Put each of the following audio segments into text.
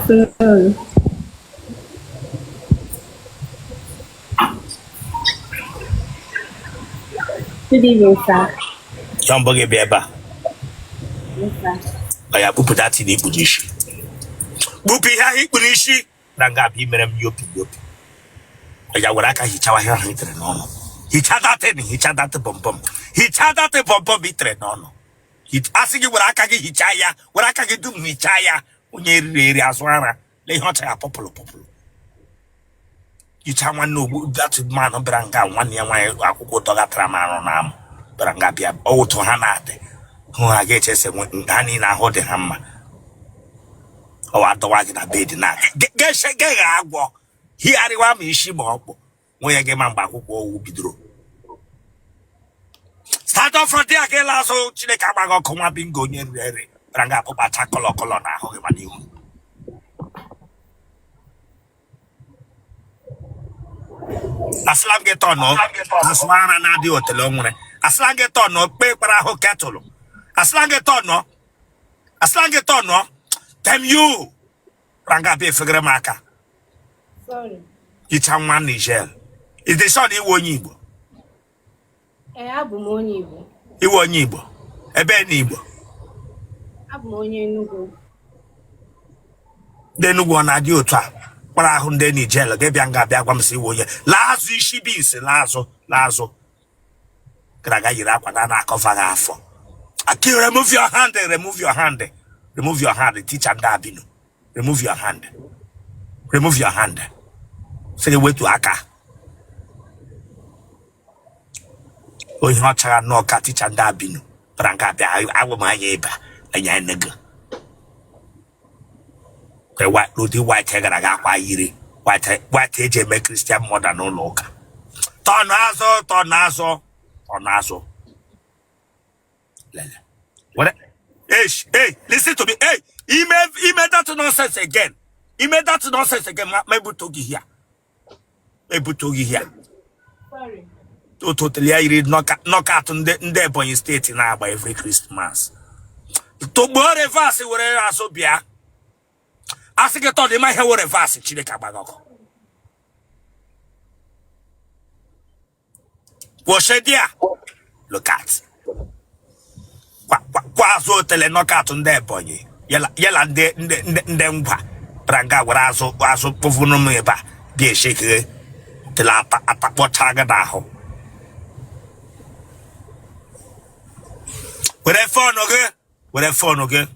afternoon. Good evening, sir. John Buggy Beba. Yes, sir. I have put that in the Budishi. Bupi Hahi Budishi, Rangabi Merem Yopi Yopi. Ayawaraka, he chawa hitre nono. He chadate, he chadate bum. He chadate bum bitre nono. He asking you what I can hichaya, what I can do hichaya, Unyeri Aswara, lay hot a popular. You chaman no that man of Branga 1 year while I could go to that Raman on Brangabia, oh to Hanate. Who I get us when Danny and I hold the hammer. Oh, I don't want to be denied. Get a walk. Here I want me, she more. When I get my back, who will be drew. Start off from there, get last old Chilekabago, come up in going in there. Brangapo Batacolo Colonna, how you. Aslam get on, no, Aswana and the Otele. Aslan get on, no, paper a kettle. Aslan get on, no. Aslan get on, no. Damn you. Rangabe Fegramaka. Sorry. It's a man Nigel. Is the son he won Igbo? Abumonibo. He won Igbo. A ben Igbo. Abumonibo. Then one adiota. But I hun den Nigel, Gabianga Bagam see woye. Lazo she be Lazo. Kragayira, Panana Kofagafo. Aki, remove your hand, remove your hand. Remove your hand, teach and dabino. Remove your hand. Remove your hand. Say the way to Aka. Oh, you're not no teach and dabino. Branca, I will my neighbor, and ya nigger. The white Rudy White Hagar, I got white age make Christian more than no loca. Tornazo. What? Hey, listen to me. Hey, he made that nonsense again. He made that nonsense again. Maybe to here. Sorry. Totally, I read knock out on the boy state now by every Christmas. To more reverse, whatever I so be. I think I thought they might have a reverse. Chilekabago. What's it there? Look at. Quaso Otele knock out on their boy. Yella de Branga was Povunumeba, be a shaker, till I what Tagadaho. With a phone, okay?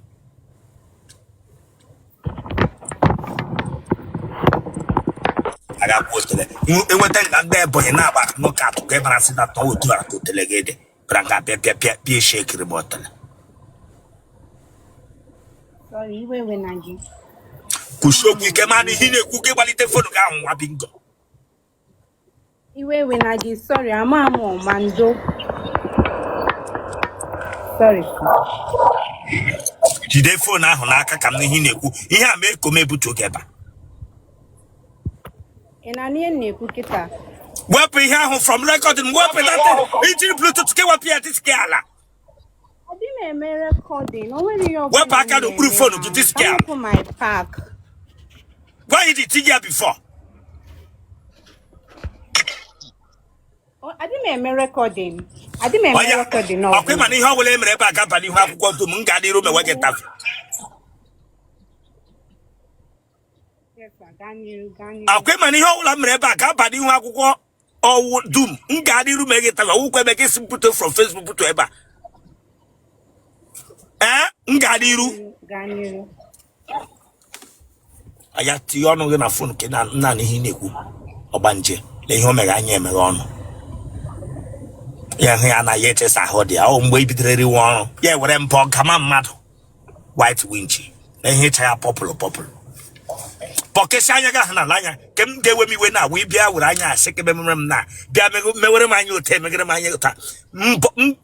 I got posted. It would take that there boy now, but no cat to get us in that told to delegate. Branga be a shaker bottle. Sorry, where when I give. Kushoki Kemani Hine Kukebalite Fonoga Wabingo. Iwe when I give. Sorry, I'm a Mando. Sorry. Did they phone now? Honaka Kamini, he had made Komebu together. And I need Kukita. Weapon here from recording weapon that it's Bluetooth scale up here at this scala. I didn't a recording. What pack out of proof phone to this scale? For my pack. Why did it here before? Oh, I didn't a recording. I didn't a recording. No, okay, man, how will I back up and you have gone to Mungadi room and work it out? Yes, Daniel. Okay, man, how will I back up and you have gone or doom? Mungadi room make it out. Who can make it simple from Facebook to ever? Gadiru. Ayati yono gena phone ke na ni hineku obanje le ihe o mega anya emere onu ya hia na ye chesa hodi a o mgbe ibidere won ya were mpo kama mmadu white winchi le ihe cha ya popular pokesi anya ga na anya kem gewe mi we na we bia were anya asike be memrem na bia mewere manya ote megere manya ota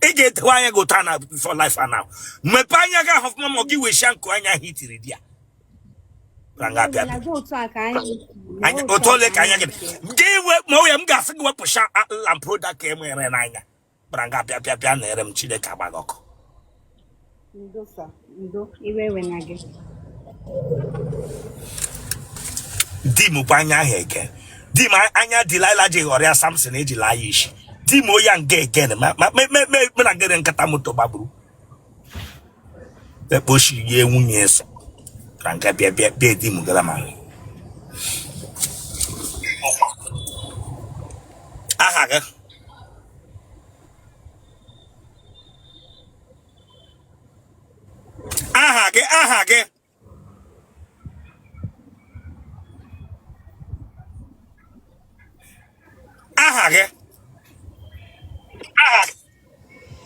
ege te anya go ta na for life now me panya ga hof mama gi we shanko anya hitiri dia Ranga bia anya otole ka anya ge we mo ya mga se go pusha lam product e mo ere na anya Ranga bia na ere m chide ka gbagoko ndo iwe we na ge Dim Panya Heke. Dim Anya Delilah J or Samson Ejilaish. Dim Oyan Gay again. Me getting Katamoto Babu. The bushy ye wunies. Ranka be dim grama. Aha. Ahage.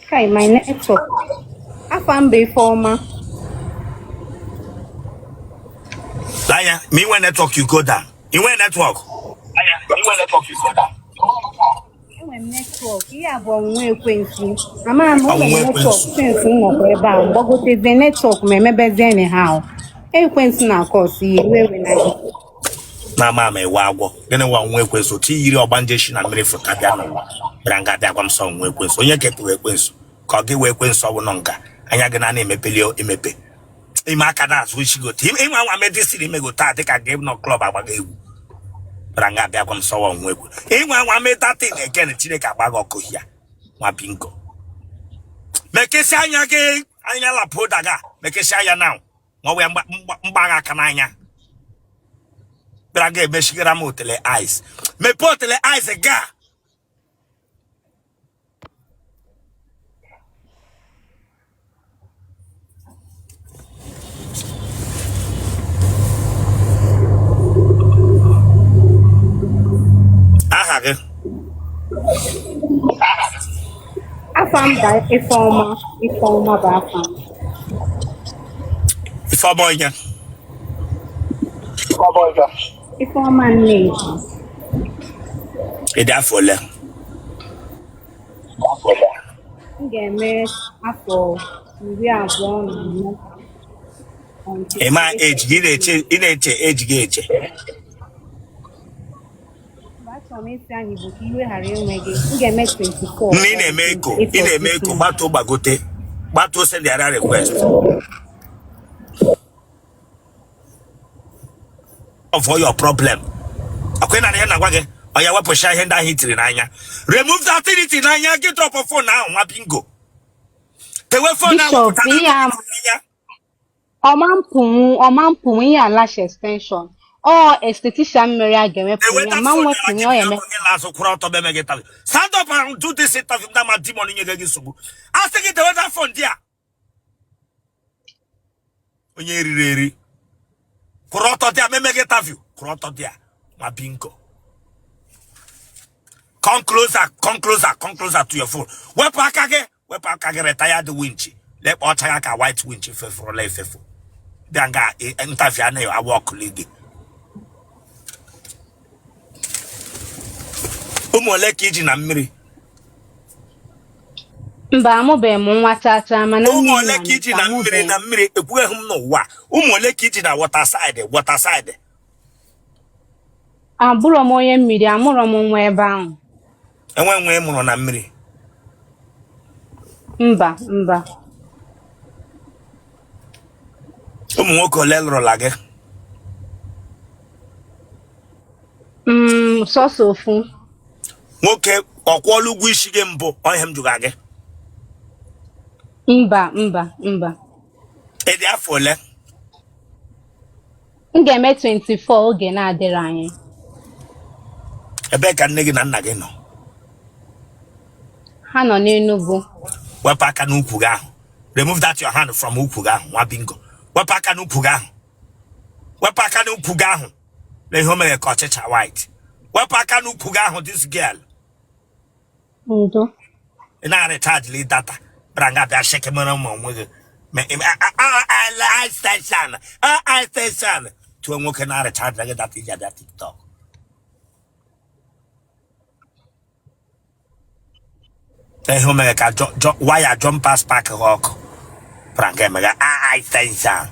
Hi, my network. I found before ma. Laya, me when network you go down. You when network. Laya, me when network you go down. Enwere network ihe abụọ nwa ekwensu ama m I enwere won't network win. since m nọkwa ebe a mgbagoteze network ma emebezi anyhow ekwensu na akọs ihe wewe na gị Na mama e wagwo. Gene wa nwe kwenso ti yiri ogbanje shi na mmiri futa bia no wa. Branga bia kwam so nwe kwenso. Onye kepu we kwenso. Ka gi we kwenso wo no nka. Anya gị na emepeli emepe. Ime aka na azu shi go ti. Ime wa medicine me go ta take a game no club agbaga egwu. Branga bia kwam so wo nwe kwe. Ime wa me that thing again Chineke agbaga okohia. Nwa bingo. Mekesi anya gị anya la podaga. Mekesi anya now. Nwa we mgbaga aka na anya. Brage beshigira mo Otele eyes. Me put Otele eyes ga. Aha ge. afam da ifeọma bụ afam Ifobonya. ifeọma nne Ede afole. m ga-eme afọ 24 Ema age gi na-eche age gi eche. achọrọ m isi anyị bụ ka iwe ghara inwe gị m ga-eme 24 Nni na-eme eko, ị na-eme eko gbatu gbagote. Gbatu send their request. For your problem. Akwena na na gwa gị, oya wepụ sha ihe ndị ahụ itiri n'anya. Remove that thing n'anya, get up of phone now, nwa bingo. Tewe phone now. Bishop, ọmampụ ihe alash extension ọ esthetician mere a ga-ewepụ ya ma nwepụ ya ọ eme stand up and do this interview that my demon in your nsogbu. Ask get the weather phone there. Onye rireri. Kuroto dia meme get interview. Kuroto dia. Ma bingo. Come closer to your phone. Wepa akage retired winch. Let Otele white winch for life. Danga interview na I walk league. Ụmụole ka iji na mmiri. Mba amụbeghị m nwa tata mana ụmụole ka iji na mmiri ekwughị m n'ụwa. Ụmụole ka iji na water side. Abụrụ m onye mmiri amụrụ m nwa ebe ahụ. Enwe mụrụ na mmiri. Mba. Ụmụ nwoke ole lụrụla gị? Sọsọ ofu. Nwoke ọkwọlụ ugwu isi gị mbụ onye m jụga gị. Mba. Ịdị afọ ole? M ga-eme 24 oge na-adịrị anyị. Ebee ka nne gị na nna gị nọ? Ha nọ n'Enugu. Wepụ aka n'ukwu gị ahụ. Remove that your hand from ukwu gị ahụ, nwa bingo. Wepụ aka n'ukwu gị ahụ. Na ihe o mere ka ọchịcha white. Wepụ aka n'ukwu gị ahụ, this girl. Ndo. Ị na-recharge li data. Branga bịa sheke mere ụmụ onwe gị. iStation. Tụọ nwoke na-recharge gị data iji abịa TikTok. Ihe o mere ka waya jump past park ọkụ. Branga emega iStation.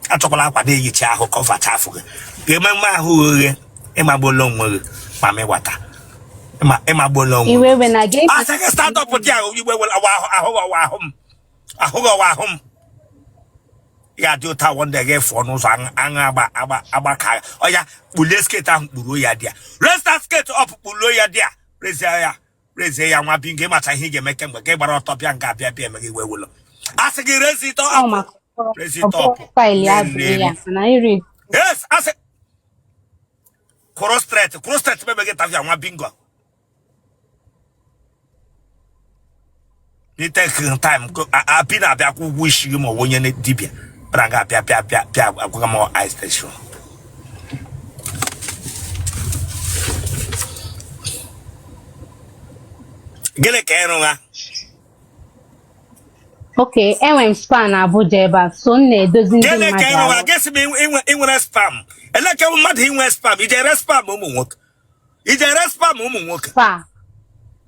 Achọkwala akwa na-eyicha ahụ kọvacha afọ gị. Ga-eme mma ahụ oghe ịmagbolo onwe gị ma mewata. Ịmagbolo onwe. Iwe na gị. Asake stand up there iwe ahụ m. ya do ta one day for no so aba ka oya bulle skate am buru ya dia raise that skate up buru ya dia raise ya nwa binge mata hi ge meke mgbe gbara otopia nga bia bia mege wewulo asigi raise it up raise it up yes ase cross street mege tafia nwa bingo ni take time apina bia ku wish you mo wonye ne dibia branga pia akuga mo ice station gele kero nga okay enwe spam na Abuja eba so na edozi ndị mmadụ kero nga guess me inwe spam eleke mmadụ inwe spam ije spam ụmụ nwoke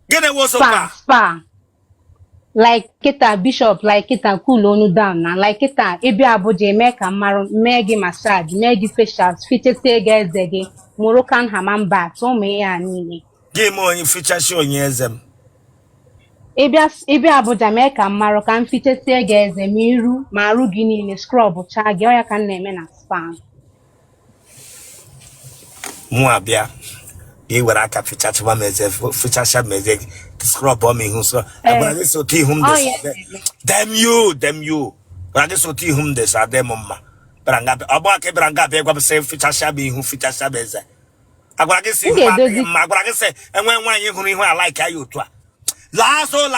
gele wo so spam like kita bishop like kita cool onu down na like kita ebi Abuja eme ka mmarụ mee gị massage mee gị facials fichesie gị eze gị Moroccan hammam bath ụmụ ya niile gị mo onye fichasi onye eze m ebi Abuja mee ka mmarụ ka m fichesie gị eze ma iru ma arụ gị niile scrub chaa gị ọya ka m na-eme na spam mụ abịa iwere aka fichachịba m eze fichasịa m eze scrub on me so agora so ti hum this them you agora so ti hum this adem mma branga abo ke branga be gwa se fichasha be hu fichasha be ze agora ke si ma agora ke se enwe nwanyi huru ihu alike ayo otu a last ọ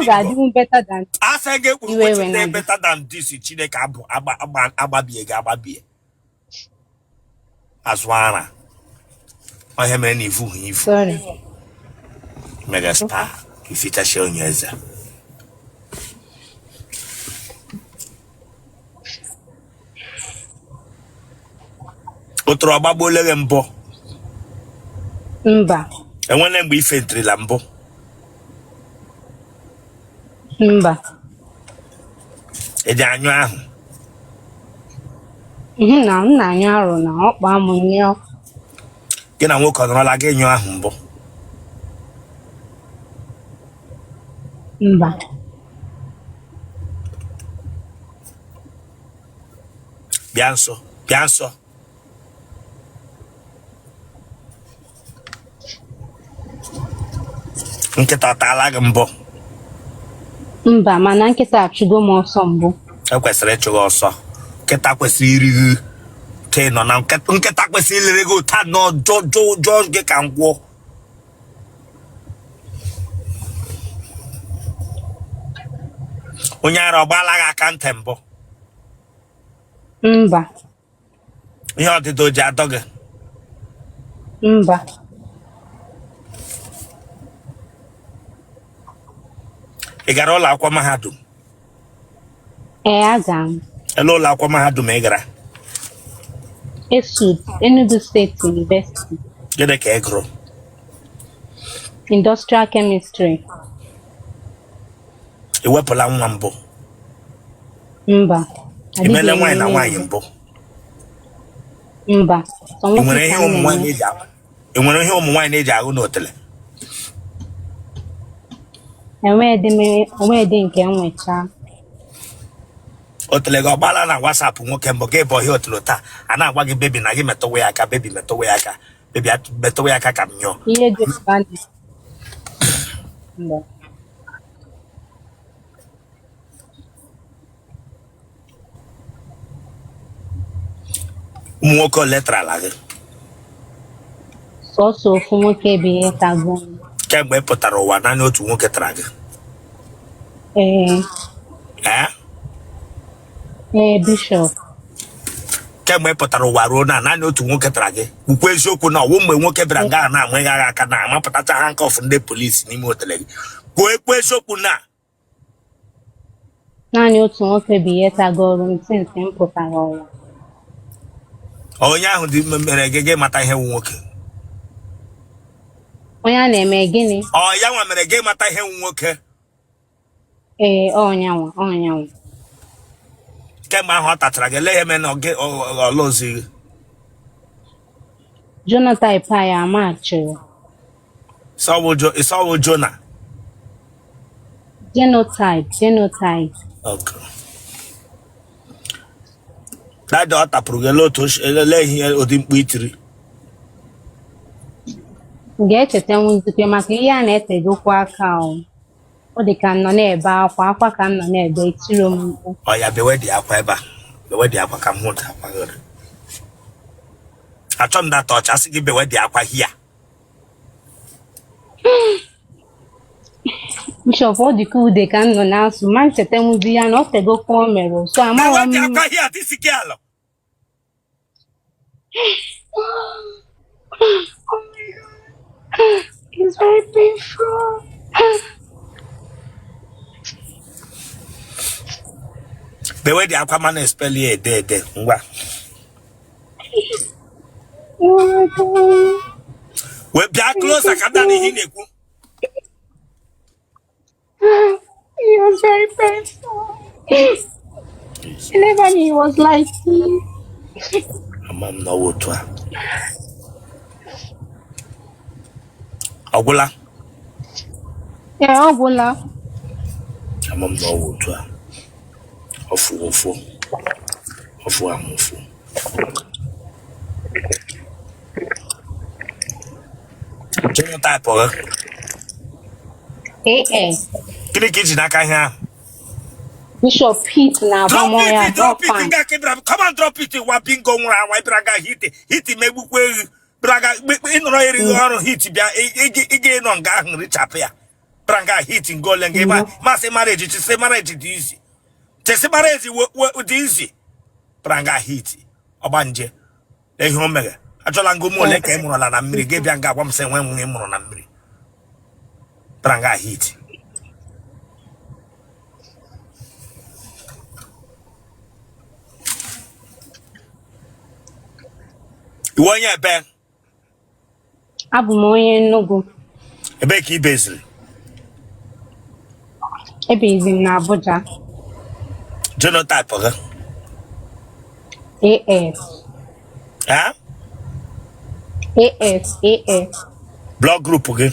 ga-adị better than asa ge better than this Chineke abu agbabie aswana o he mere ni ifu sorry mega star ifita she onyeza otro agbagbo lere mbo mba enwene mgbe ifentri la mbo mba eji anyu ahụ na nna anyị arụ na ọkpa amụnye gị na nwoke ọnọrọla gị nyụ ahụ mbụ mba bịa nso nkịta ọtala gị mbụ mba mana nkịta achụgo m ọsọ mbụ ekwesịrị ịchụgị ọsọ nkịta kwesịrị iri gị te nọ na nkịta kwesịrị ilere gị ụta nọ jọọ gị ka ngwọ onye ara ọgbala gị aka ntị mbụ mba ihe ọdịda o ji adọ gị mba ị gara ụlọ akwụkwọ mahadum aga m ele ụlọ akwụkwọ mahadum ị gara ESUD Enugu State University gịnị ka ị gụrụ Industrial Chemistry ị wepụla nwa mbụ mba imele nwaanyị na nwaanyị mbụ mba ị nwere ihe ụmụ nwaanyị na-eji ahụ n'Otele enwedị nke nwecha Otele gị ọgbala na WhatsApp nwoke mbụ gị bụ ihe Otele taa a na-agwa gị bebi na gị metụwa ya aka bebi metụwa ya aka bebi metụwa ya aka ka m nyụọ ihe dị mba ụmụ nwoke ole trala gị sọsọ ofu nwoke bụ ihe tago kemgbe ị pụtara ụwa naanị otu nwoke tara gị bishop kemgbe ị pụtara ụwa ruo na naanị otu nwoke tara gị kwukwa eziokwu na ọwụ mgbe nwoke bịara nga na-amaghị agha aka na amapụtacha ha nke ọfụ ndị polisi n'ime Otele gị kwuo ekwe eziokwu na naanị otu nwoke bụ ihe tagoro m since m pụtara ụwa onye ahụ dị mere gị mata ihe nwu nwoke onye a na-eme gịnị ya nwa mere gị mata ihe nwu nwoke ọnyanwa kemgbe ahụ ọ tachara gị lee ihe mere na ọla ozi genotype ya amachiri ịsọwụ Jona genotype okay That daughter progelo to ele here odimpu itiri. Ga-echeta nwuzikwe maka ihe a na-etegokwa aka o. Ọ dị ka m nọ na-ebe akwa ka m nọ na-ebe etiro m mkpu. Oh ya bewe di akwa eba. Bewe di akwa ka m hụ ta akwa gere. Achọ m that touch asị gị bewe di akwa here. Bishop, ọ dị ka ude ka m nọ na-asụ ma ncheta nwuzi ya na ọ tegokwa o mere so amaghị Bewe di m. akwa here this kialo. Oh my God. It's very painful. Bewe di akwa man spell here de ngwa. Oh my God. We bia close akada ni hinekwu. It was very painful. I never knew it was like this. Amam no wotu a. Ogula. Yeah, Ogula. Amam no wotu a. Ofu amufu. Genotype or Kini kiji n'aka ihe. Bishop Pete na Abamoya. Drop it. Come on, drop it. Wa bingo nwa wa braga hit megbukwe braga inoro eri ọrụ hit bia ige no nga ahụ richap ya. Braga hit ngole nge ma say marriage dị easy. Say marriage dị easy. Braga hit ọgbanje. Ehi o mere. Achọla ngo mo le ka emụrụla na mmiri ge bia nga agwa m sị nwe nwe emụrụ na mmiri. Braga hit. Iwonye ebe? Abụ m onye Enugu. Ebe ka ibeziri? Ebezi m na Abuja. Genotype ga? AS. Ha? AS. Blood group gị?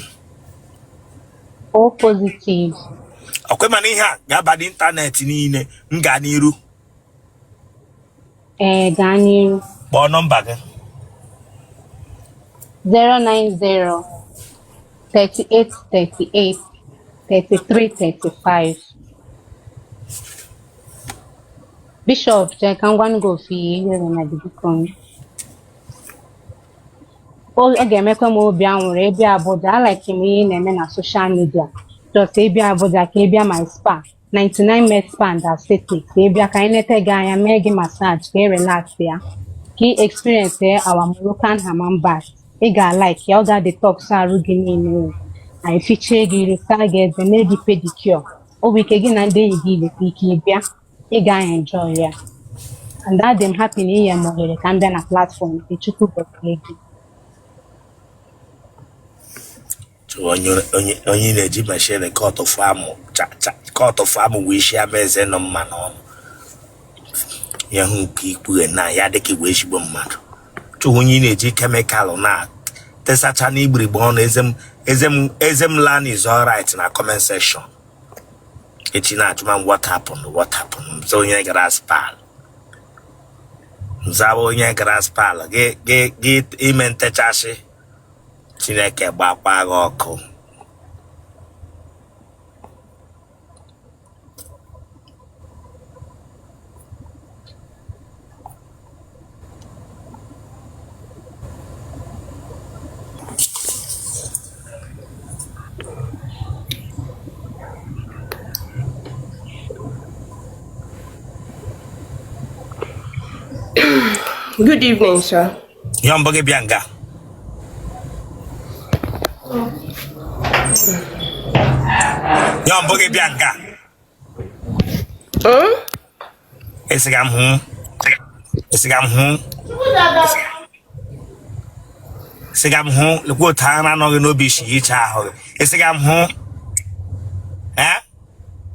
O positive. Okwe mana ihe a ga-aba n'ịntanetị niile m gaa n'iru. Gaa n'iru. Kpọọ nọmba gị. 090 38 33 35. Bishop, check and one go fee here na bikon. All ga-emekwa m obi anwụrụ ebe Abuja. I like him na-eme na social media. Just ebe Abuja ka ebe my spa 99 med spa and aesthetic. Ebe ka anyị nete gị anya mee gị massage ka relax ya. Ka experience our Moroccan hammam bath. Ị ga-like ya, ọ ga-detox arụ gị niile. Anyị fichie gị resa gị eze mee gị pedicure. Ọ bụ ike gị na ndị enyi gị ilekwa ike bịa. Ị ga-enjoy ya. And that I'm happy na ihe moghere ka m bịa na platform nke Chukwu gọzie gị. Onye na-eji machine cut of amụ wee shia meze nọ mma n'ọnụ. Ya hụ nke ikpughe na ya dịka wee shigbo mmadụ. Onye na-eji chemical na tesacha na igbirigbo ọnụ ezem land is alright na comment section. Echi na-ajụma what happened. So onye gara spal. Nzaba onye gara spal gị ime ntechasị Chineke gbakwa gị ọkụ. Good evening, sir. Yomboge Bianga. Yomboge Bianga. Esigam hu. Loko tana no no bishi icha ho. Esigam hu.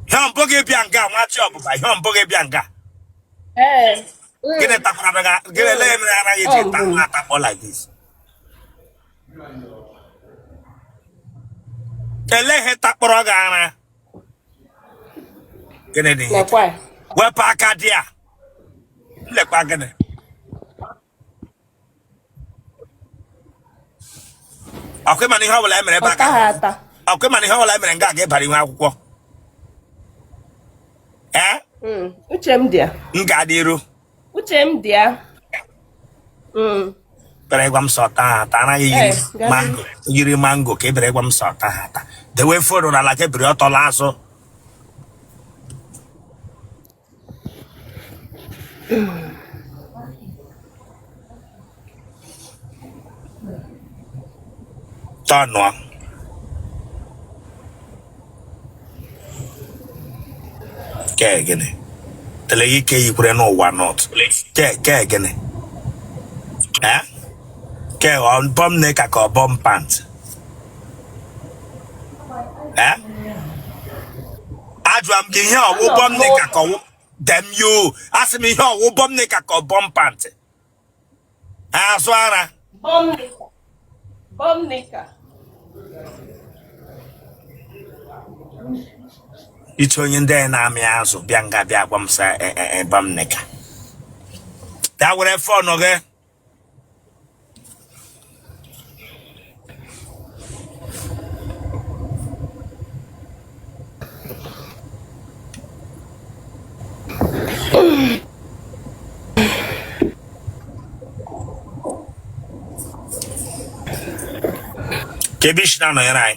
Yomboge Bianga, what job by Yomboge Bianga? Get a like this. Ele taporogana. Kennedy. Where Pacadia? bagene. Akwe mani ha wala emere baga. Akwe mani ha wala emere nga ga bari nwa akwụkwọ. Uche m dia. Nga dịru. Uche m dia. Bere gwam sota ta na yiri mango ke bere gwam sota ta. The way for na la ke bere otola aso. Tanwa. Ke gene. Tele ike yikure no wa not. Ke gene. Ke on bom ne ka ko bom pant. Adwam ge here wo bom ne ka ko dem you. Ask me here wo bom ne ka ko bom pant. Aswara. Bom nika. Itonye nde na ami azu bianga bia gwam sa bom nika. That would have fun, okay? Kebishna no yarai.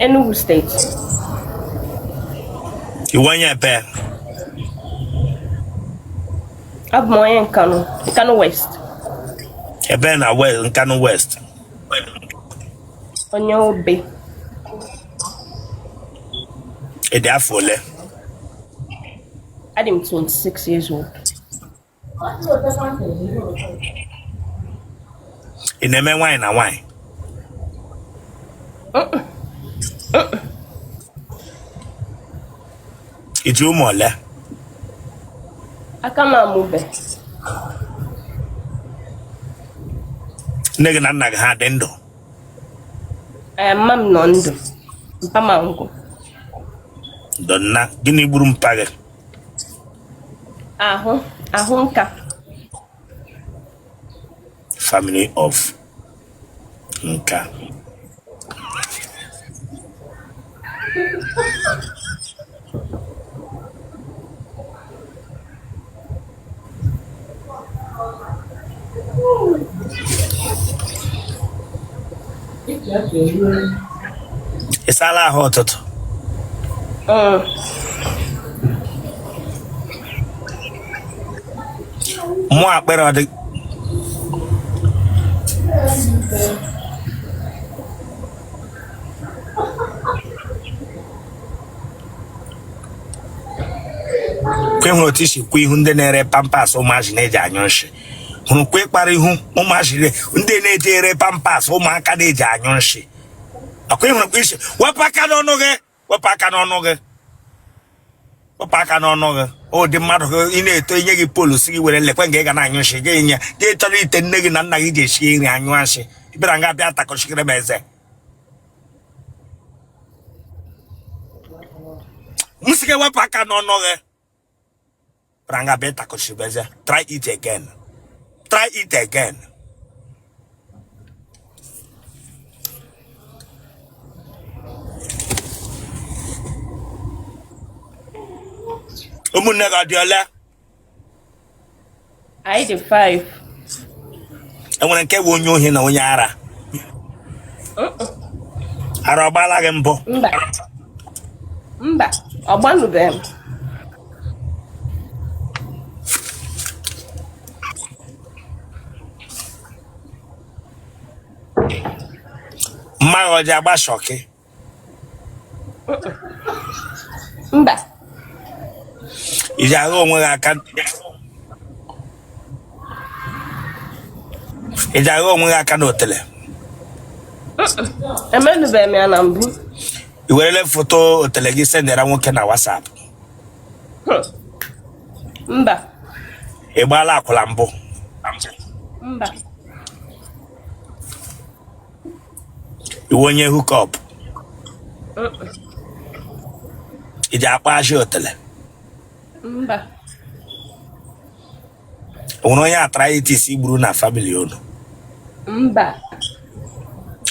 Enugu State. You want your pair? Ab moye Nkanu West. Ebe na West, Nkanu West. Onye obe. Ede afole. I'm 26 years old. Ineme wine na wine. Itu mole. Akama mube. Nege na nna ha dendo. Mam no ndu. Mpama ngo. Donna gini gburu mpage. Ahụ nka. Family of Nka. Isala hototo. Mo akpere odi. Kwe hụrụ tisi kwe ihu ndị na-ere pampas ụmụazị na-eji anyụ nshi. Hụrụ kwe kpara ihu ụmụazị ndị na-eji ere pampas ụmụaka na-eji anyụ nshi. Akwa hụrụ kwe isi wepụ aka n'ọnụ gị. Wepụ aka n'ọnụ gị. Wepụ aka n'ọnụ gị. O dị mmadụ ị na-eto inye gị polu si gị were lekwe nga ị ga na-anyụ nshi gị nye gị chọrọ ite nne gị na nna gị ji esi nri anyụ nshi. Ịbịara nga bịa takọchikere m eze. M sị gị wepụ aka n'ọnụ gị. Ranga beta koshibeze. Try it again. Try it again. Umunega diola. I did 5. And when I get one you here na unyara. Arabala gembo. Mba. Obanu them. Ma oja agba shoki. Mba. Ija go onwe aka. Ija go onwe aka n'Otele. Emenu be me anambu. Iwerele foto Otele gị sendera nwoke na WhatsApp. Mba. Ịgbala akwụla mbụ. Mba. Iwe onye hook up. Iji akpa ashi Otele. Mba. Uno ya arthritis igburu na family unu. Mba.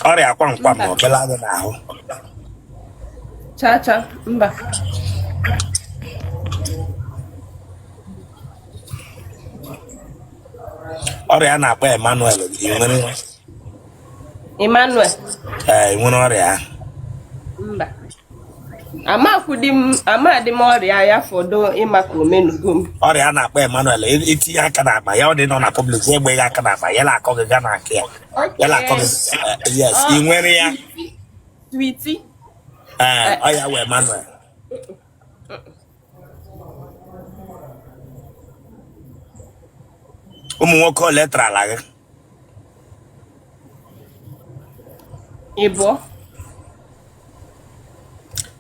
Ọrịa kwamkwam na Mba. ọbịala gị n'ahụ. Cha. Mba. Ọrịa a na-akpọ Emmanuel ị nwere ya? Emmanuel. Ị nwere ọrịa ahụ? Mba. Amadị m ọrịa ya fọdụ ịmaka omenugo m. Ọrịa a na-akpọ Emmanuel itinye aka n'akpa ya ọ dị nọ na public egbe gị aka n'akpa ya na-akọ gị gaa n'aka ya. Ya na-akọ gị yes ị nwere ya? Sweetie. Ọ ya wee Emmanuel. Ụmụ nwoke ole tara ala gị? Ịbụ.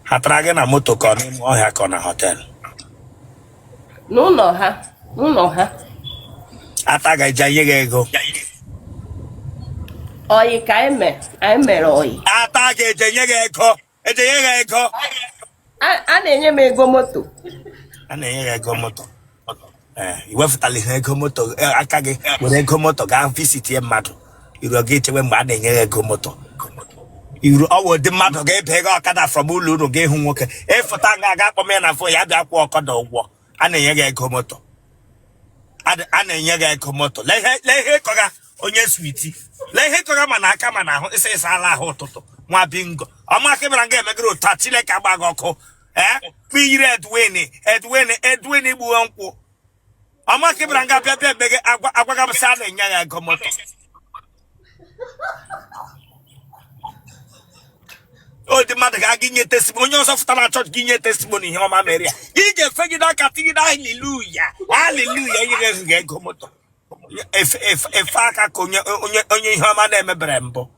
Ha tara gị na moto ka ọ n'ime ọhịa ka ọ na họteelụ? N'ụlọ ha. Ata ga-eje nye gị ego. Oyi ka anyị mere oyi. Ata ga-eje nye gị ego. Eje nye gị ego. A na-enye m ego moto. A na-enye gị ego moto. I wefụtala ihe ego moto aka gị were ego moto gaa visitie mmadụ. Iru gị echewe mgbe a na-enye gị ego moto. Iru ọwụ dị mmadụ ga-ebe gị ọkada from ụlọ unu ga-ehụ nwoke. Ịfụta nga aga akpọ m ya na fon ya bịa kwụọ ọkada ụgwọ. A na-enye gị ego moto. A na-enye gị ego moto. Lee ihe ịkọga onye switi. Lee ihe ịkọga ma na aka ma na ahụ ịsa ala ahụ ụtụtụ. Nwa bingo. Ọmaka ịbara nga emegoro ụtọ Chineke agba gị ọkụ. Kpiyiri Edwin igbuwe nkwụ. Ọmaka ịbara nga bịa ebe gị agwagabụsị a na-enye ya ego moto. O dị mmadụ ga-aga inye testimony onye ọzọ fụtara chọọchị gị inye testimony ihe ọma mere ya. Ị ga-efe gị n'aka tigide haleluya ihe gị ego moto. Efe aka ka onye ihe ọma na-emebere mbụ.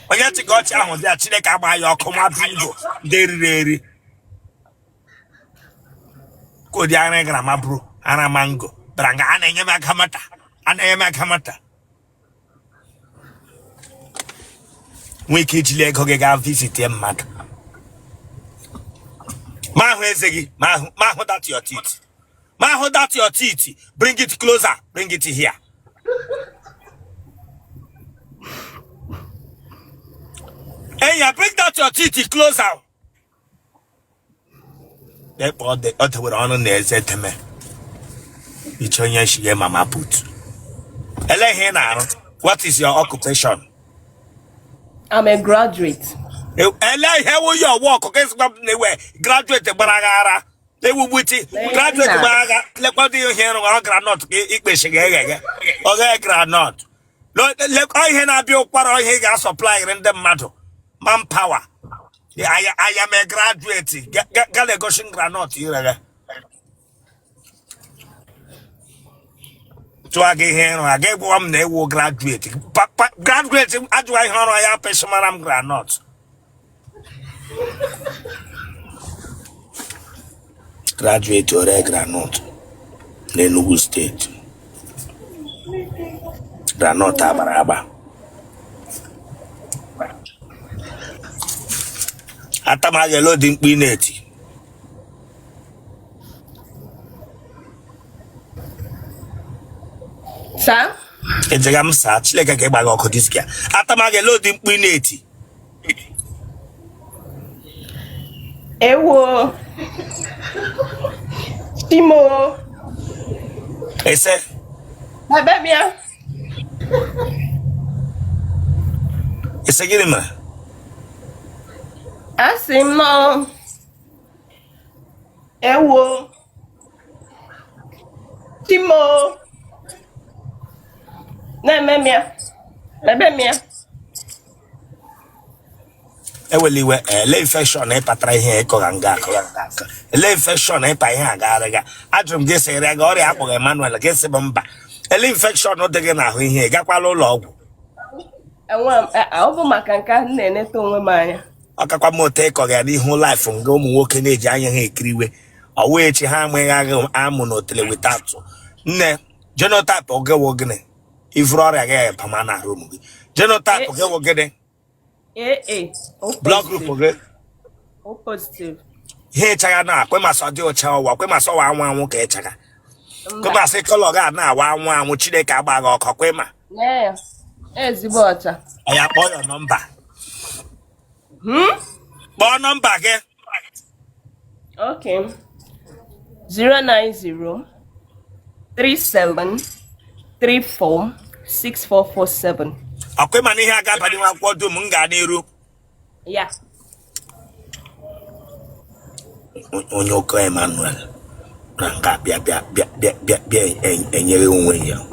Onye chịka ọchị ahụ dị ya Chineke agba ya ọkụ nwa bingo ndị eriri eri. Ka ụdị ara gara ma bụrụ ara mango bara nga a na-enye m aka mata. Nwee ike ijili ego gị gaa visitie mmadụ. Ma ahụ eze gị, ma ahụ that your teeth. Ma ahụ that your teeth. Bring it closer, bring it here. Enya, bring that your teeth closer. Ọ tewere ọnụ na eze teme. Iche onye shige mama put. Ele ihe na-arụ. What is your occupation? I'm a graduate. How will your work? Okay, graduate Baragara. They will wait. Graduate Baraga. Let what do you hear on groundnut? Okay, groundnut. Let I have your quarter here supply in the matter. Manpower. I am a graduate. Galegoshin groundnut here. So I gave one they will graduate. Graduate, I do I honor I pay some granite. Graduate or a granite. Nenugu State. Granite Abaraba. Atamagelo Dimpineti. Sir? Ejegam sa Chineke ka ịgbaga ọkụ diskia. Atamagelo dị mkpu na-eti. Ewo. Timo. Ese. Abemia. Ese gịnị mere? Asị m nọ. Ewo. Timo. Na-ememia. Ebemia. Eweliwe ele infection ịpatara ihe ịkọga nga aka. Ele infection ịpa ihe agara ga. Ajụrụ m gị sịrị ga ọrịa akpọga Emmanuel gị sị m mba. Ele infection dị gị n'ahụ ihe gakwala ụlọ ọgwụ. Ọ bụ maka nke ahụ na-eneta onwe m anya. Ọkakwa m ote ịkọga ya n'ihu life nga ụmụ nwoke na-eji anya ha ekiriwe. Ọ wee echi ha amaghị agha amụ na Otele weta atụ. Nne genotype ogewo gịnị? Ifuru ọrịa gị pama na arụ gị. Genotype ogewo gịnị? AA. Blood group oge? O positive. Here China, Quemaso Chow, Quemaso, one Kachaka. Come say color now, one which they can bag or Coquema. Yeah. Ezigbo ọcha. I have all your number. Hmm? Born number again. Okay. 090 37 34 6447. Aquema here got anyone what do Mungadiru. Yeah. On your Emmanuel. Ranka, be and you.